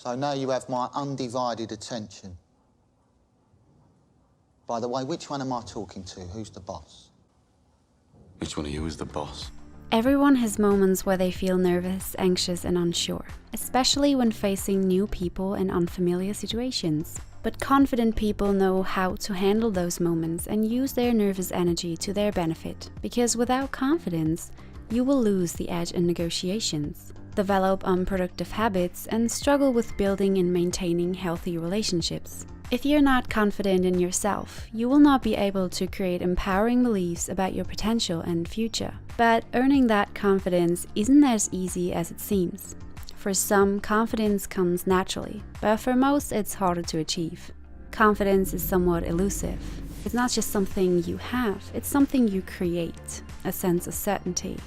So now you have my undivided attention. By the way, which one am I talking to? Who's the boss? Which one of you is the boss? Everyone has moments where they feel nervous, anxious, and unsure, especially when facing new people and unfamiliar situations. But confident people know how to handle those moments and use their nervous energy to their benefit, because without confidence, you will lose the edge in negotiations, develop unproductive habits, and struggle with building and maintaining healthy relationships. If you're not confident in yourself, you will not be able to create empowering beliefs about your potential and future. But earning that confidence isn't as easy as it seems. For some, confidence comes naturally, but for most, it's harder to achieve. Confidence is somewhat elusive. It's not just something you have, it's something you create, a sense of certainty,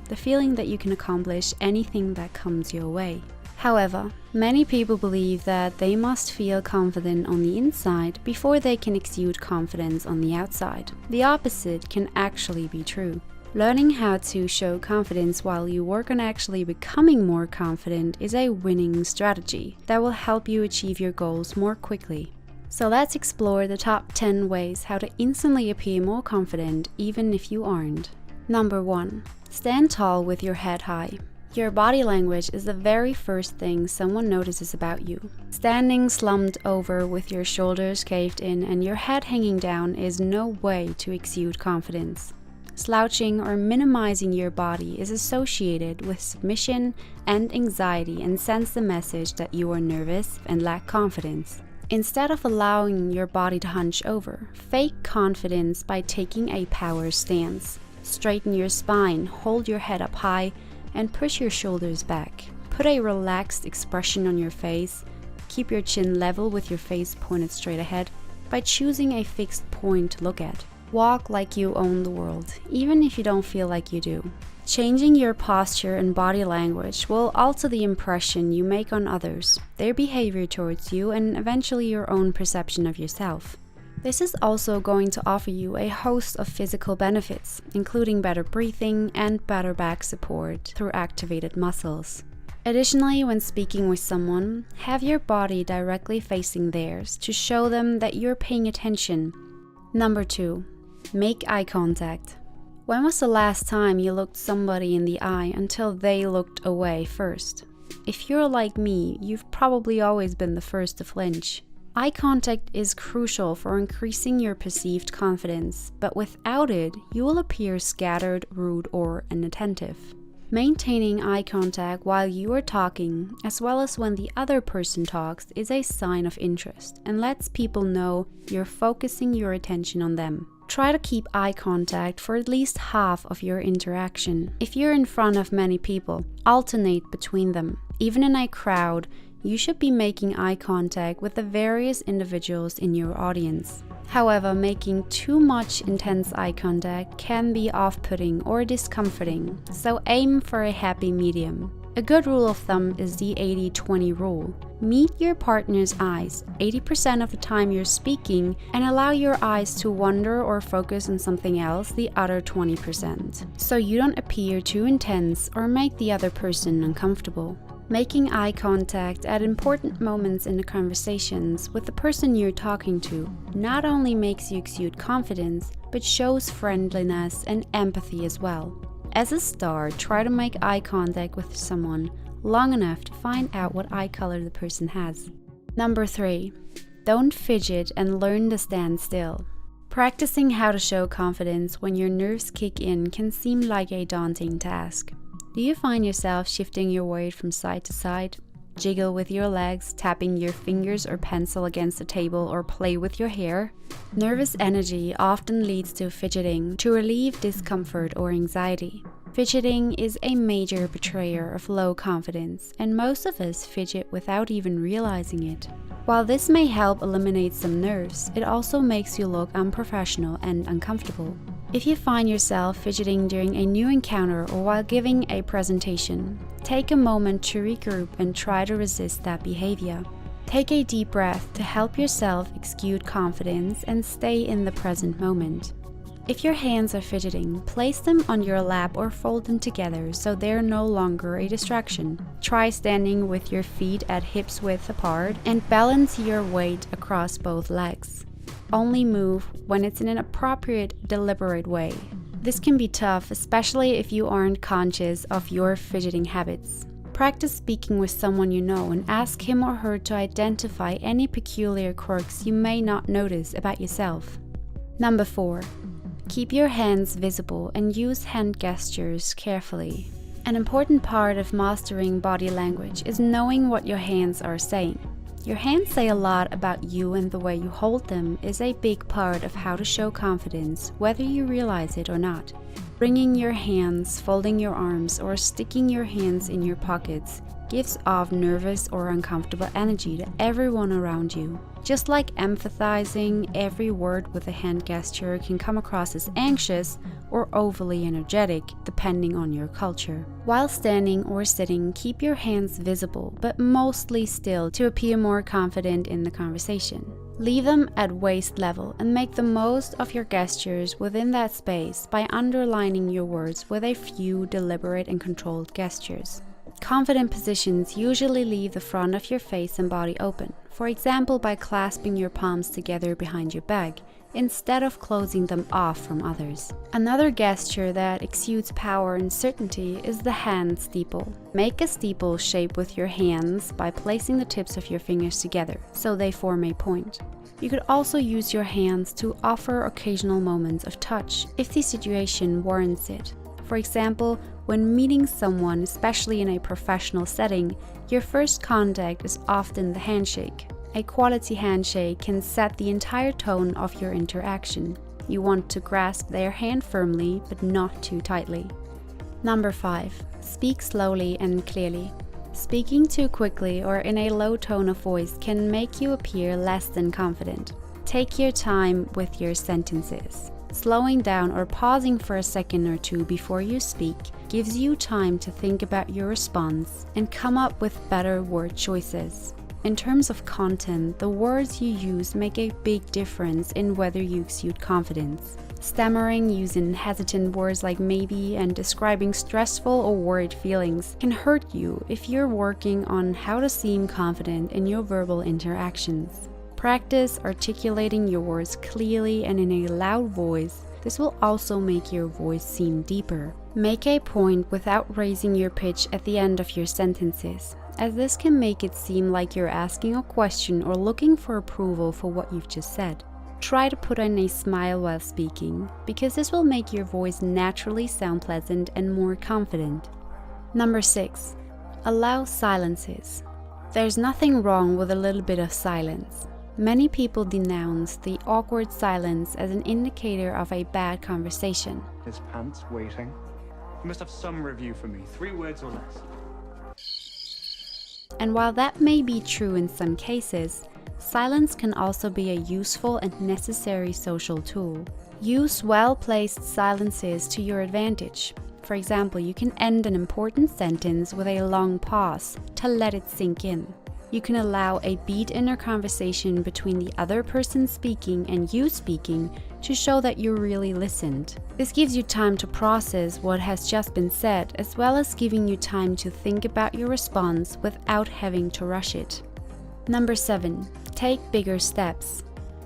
the feeling that you can accomplish anything that comes your way. However, many people believe that they must feel confident on the inside before they can exude confidence on the outside. The opposite can actually be true. Learning how to show confidence while you work on actually becoming more confident is a winning strategy that will help you achieve your goals more quickly. So let's explore the top 10 ways how to instantly appear more confident even if you aren't. Number 1. Stand tall with your head high. Your body language is the very first thing someone notices about you. Standing slumped over with your shoulders caved in and your head hanging down is no way to exude confidence. Slouching or minimizing your body is associated with submission and anxiety and sends the message that you are nervous and lack confidence. Instead of allowing your body to hunch over, fake confidence by taking a power stance. Straighten your spine, hold your head up high, and push your shoulders back. Put a relaxed expression on your face. Keep your chin level with your face pointed straight ahead by choosing a fixed point to look at. Walk like you own the world, even if you don't feel like you do. Changing your posture and body language will alter the impression you make on others, their behavior towards you, and eventually your own perception of yourself. This is also going to offer you a host of physical benefits, including better breathing and better back support through activated muscles. Additionally, when speaking with someone, have your body directly facing theirs to show them that you're paying attention. Number 2. Make eye contact. When was the last time you looked somebody in the eye until they looked away first? If you're like me, you've probably always been the first to flinch. Eye contact is crucial for increasing your perceived confidence, but without it, you will appear scattered, rude, or inattentive. Maintaining eye contact while you are talking, as well as when the other person talks, is a sign of interest and lets people know you're focusing your attention on them. Try to keep eye contact for at least half of your interaction. If you're in front of many people, alternate between them. Even in a crowd, you should be making eye contact with the various individuals in your audience. However, making too much intense eye contact can be off-putting or discomforting, so aim for a happy medium. A good rule of thumb is the 80-20 rule. Meet your partner's eyes 80% of the time you're speaking and allow your eyes to wander or focus on something else the other 20%, so you don't appear too intense or make the other person uncomfortable. Making eye contact at important moments in the conversations with the person you're talking to not only makes you exude confidence, but shows friendliness and empathy as well. As a start, try to make eye contact with someone long enough to find out what eye color the person has. Number 3. Don't fidget and learn to stand still. Practicing how to show confidence when your nerves kick in can seem like a daunting task. Do you find yourself shifting your weight from side to side? Jiggle with your legs, tapping your fingers or pencil against the table, or play with your hair? Nervous energy often leads to fidgeting to relieve discomfort or anxiety. Fidgeting is a major betrayer of low confidence, and most of us fidget without even realizing it. While this may help eliminate some nerves, it also makes you look unprofessional and uncomfortable. If you find yourself fidgeting during a new encounter or while giving a presentation, take a moment to regroup and try to resist that behavior. Take a deep breath to help yourself exude confidence and stay in the present moment. If your hands are fidgeting, place them on your lap or fold them together so they're no longer a distraction. Try standing with your feet at hips width apart and balance your weight across both legs. Only move when it's in an appropriate, deliberate way. This can be tough, especially if you aren't conscious of your fidgeting habits. Practice speaking with someone you know and ask him or her to identify any peculiar quirks you may not notice about yourself. Number 4. Keep your hands visible and use hand gestures carefully. An important part of mastering body language is knowing what your hands are saying. Your hands say a lot about you, and the way you hold them is a big part of how to show confidence, whether you realize it or not. Wringing your hands, folding your arms, or sticking your hands in your pockets gives off nervous or uncomfortable energy to everyone around you. Just like emphasizing every word with a hand gesture can come across as anxious or overly energetic, depending on your culture. While standing or sitting, keep your hands visible, but mostly still to appear more confident in the conversation. Leave them at waist level and make the most of your gestures within that space by underlining your words with a few deliberate and controlled gestures. Confident positions usually leave the front of your face and body open, for example by clasping your palms together behind your back, instead of closing them off from others. Another gesture that exudes power and certainty is the hand steeple. Make a steeple shape with your hands by placing the tips of your fingers together, so they form a point. You could also use your hands to offer occasional moments of touch, if the situation warrants it. For example, when meeting someone, especially in a professional setting, your first contact is often the handshake. A quality handshake can set the entire tone of your interaction. You want to grasp their hand firmly, but not too tightly. Number 5. Speak slowly and clearly. Speaking too quickly or in a low tone of voice can make you appear less than confident. Take your time with your sentences. Slowing down or pausing for a second or two before you speak gives you time to think about your response and come up with better word choices. In terms of content, the words you use make a big difference in whether you exude confidence. Stammering, using hesitant words like maybe, and describing stressful or worried feelings can hurt you if you're working on how to seem confident in your verbal interactions. Practice articulating your words clearly and in a loud voice. This will also make your voice seem deeper. Make a point without raising your pitch at the end of your sentences, as this can make it seem like you're asking a question or looking for approval for what you've just said. Try to put on a smile while speaking, because this will make your voice naturally sound pleasant and more confident. Number 6. Allow silences. There's nothing wrong with a little bit of silence. Many people denounce the awkward silence as an indicator of a bad conversation. His pants waiting. You must have some review for me, 3 words or less. And while that may be true in some cases, silence can also be a useful and necessary social tool. Use well-placed silences to your advantage. For example, you can end an important sentence with a long pause to let it sink in. You can allow a beat in a conversation between the other person speaking and you speaking to show that you really listened. This gives you time to process what has just been said, as well as giving you time to think about your response without having to rush it. Number 7. Take bigger steps.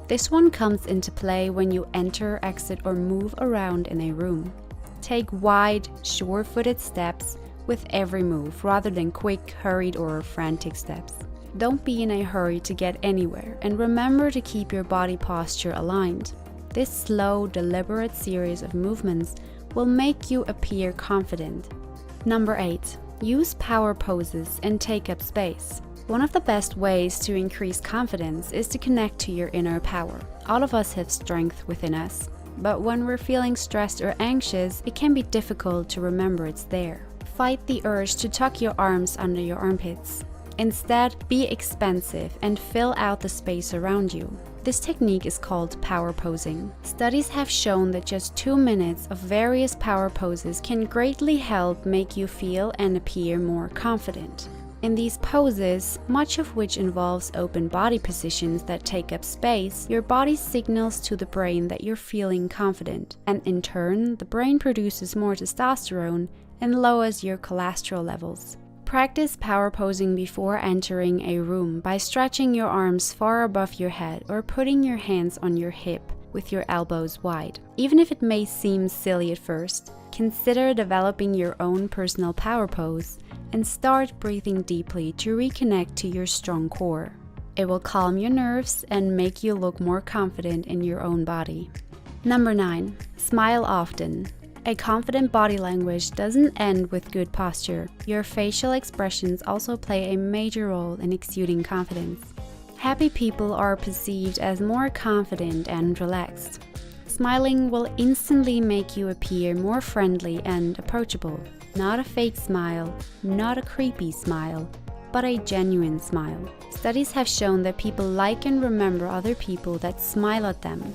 This one comes into play when you enter, exit, or move around in a room. Take wide, sure-footed steps with every move, rather than quick, hurried, or frantic steps. Don't be in a hurry to get anywhere, and remember to keep your body posture aligned. This slow, deliberate series of movements will make you appear confident. Number 8. Use power poses and take up space. One of the best ways to increase confidence is to connect to your inner power. All of us have strength within us, but when we're feeling stressed or anxious, it can be difficult to remember it's there. Fight the urge to tuck your arms under your armpits. Instead, be expansive and fill out the space around you. This technique is called power posing. Studies have shown that just 2 minutes of various power poses can greatly help make you feel and appear more confident. In these poses, much of which involves open body positions that take up space, your body signals to the brain that you're feeling confident, and in turn, the brain produces more testosterone and lowers your cholesterol levels. Practice power posing before entering a room by stretching your arms far above your head or putting your hands on your hip with your elbows wide. Even if it may seem silly at first, consider developing your own personal power pose and start breathing deeply to reconnect to your strong core. It will calm your nerves and make you look more confident in your own body. Number 9. Smile often. A confident body language doesn't end with good posture. Your facial expressions also play a major role in exuding confidence. Happy people are perceived as more confident and relaxed. Smiling will instantly make you appear more friendly and approachable. Not a fake smile, not a creepy smile, but a genuine smile. Studies have shown that people like and remember other people that smile at them.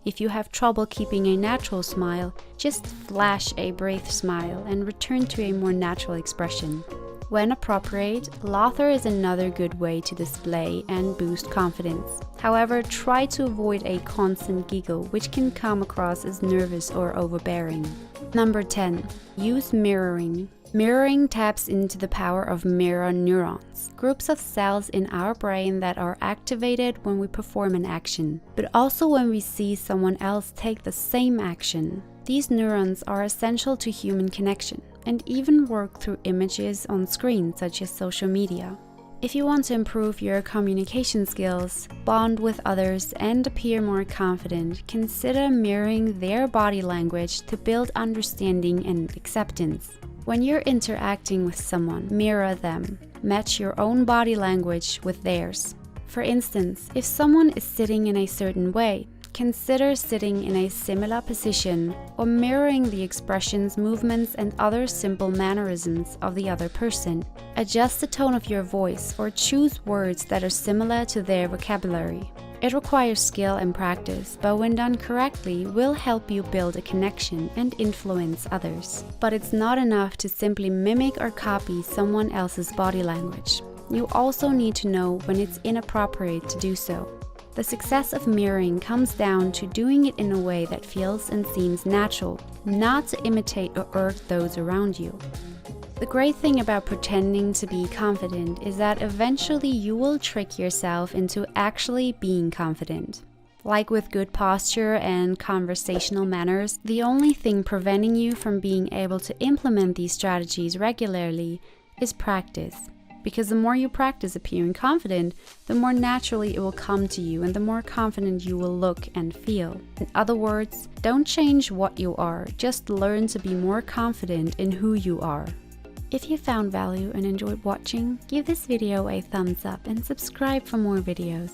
If you have trouble keeping a natural smile, just flash a brave smile and return to a more natural expression. When appropriate, laughter is another good way to display and boost confidence. However, try to avoid a constant giggle, which can come across as nervous or overbearing. Number 10. Use mirroring. Mirroring taps into the power of mirror neurons, groups of cells in our brain that are activated when we perform an action, but also when we see someone else take the same action. These neurons are essential to human connection and even work through images on screens such as social media. If you want to improve your communication skills, bond with others, and appear more confident, consider mirroring their body language to build understanding and acceptance. When you're interacting with someone, mirror them. Match your own body language with theirs. For instance, if someone is sitting in a certain way, consider sitting in a similar position or mirroring the expressions, movements, and other simple mannerisms of the other person. Adjust the tone of your voice or choose words that are similar to their vocabulary. It requires skill and practice, but when done correctly, will help you build a connection and influence others. But it's not enough to simply mimic or copy someone else's body language. You also need to know when it's inappropriate to do so. The success of mirroring comes down to doing it in a way that feels and seems natural, not to imitate or irk those around you. The great thing about pretending to be confident is that eventually you will trick yourself into actually being confident. Like with good posture and conversational manners, the only thing preventing you from being able to implement these strategies regularly is practice. Because the more you practice appearing confident, the more naturally it will come to you and the more confident you will look and feel. In other words, don't change what you are, just learn to be more confident in who you are. If you found value and enjoyed watching, give this video a thumbs up and subscribe for more videos.